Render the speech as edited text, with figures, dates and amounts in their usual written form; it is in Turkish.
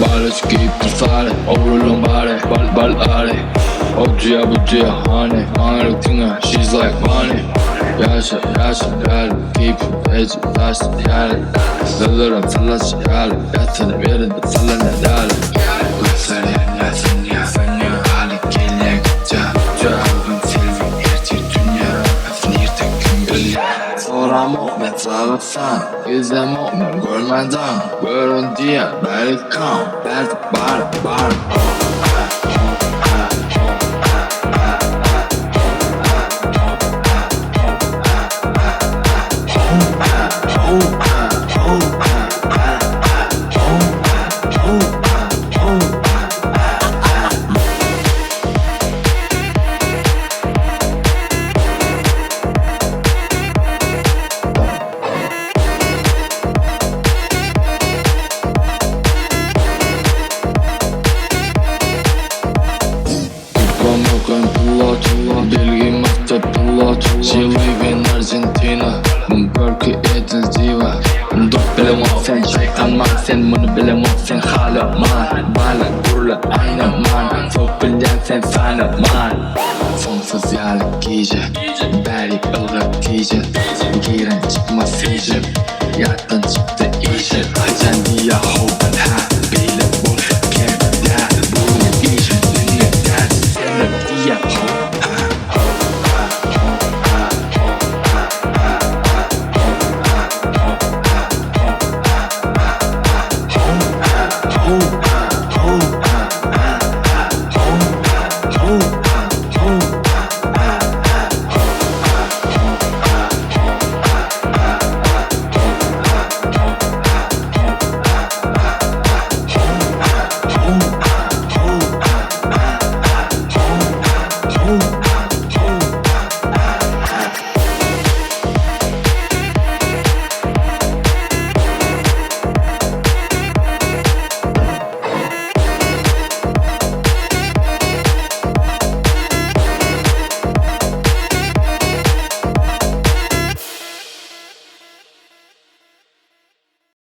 Bale skip sale, overlong body, bal Ocuya bucuya hani, mangarı tinga, she's like money. Yaşa gel, keep edge, taşlı yani. Zallarım sallaş yani, yatını verinde sallana yani. Gözlerin yazın ya, hali geliyor gitça. Bugün silvin erti dünya, hepsini yırtık gün gülüyor. Sonra mu'min sağlıksan, yüzde mu'min görmeden. Görün diye belki kan, belki bar. Bilgi maktep pilot. She live in Argentina. Berke edil diva. Dok bilemezsen şeytanmazsen, bunu bilemezsen hala man. Bana gurla aynı man. Çok bilensen sana man. Sonsuz yağlık giyecek, beri ılgıt giyecek. Giren çıkmaz seyircim.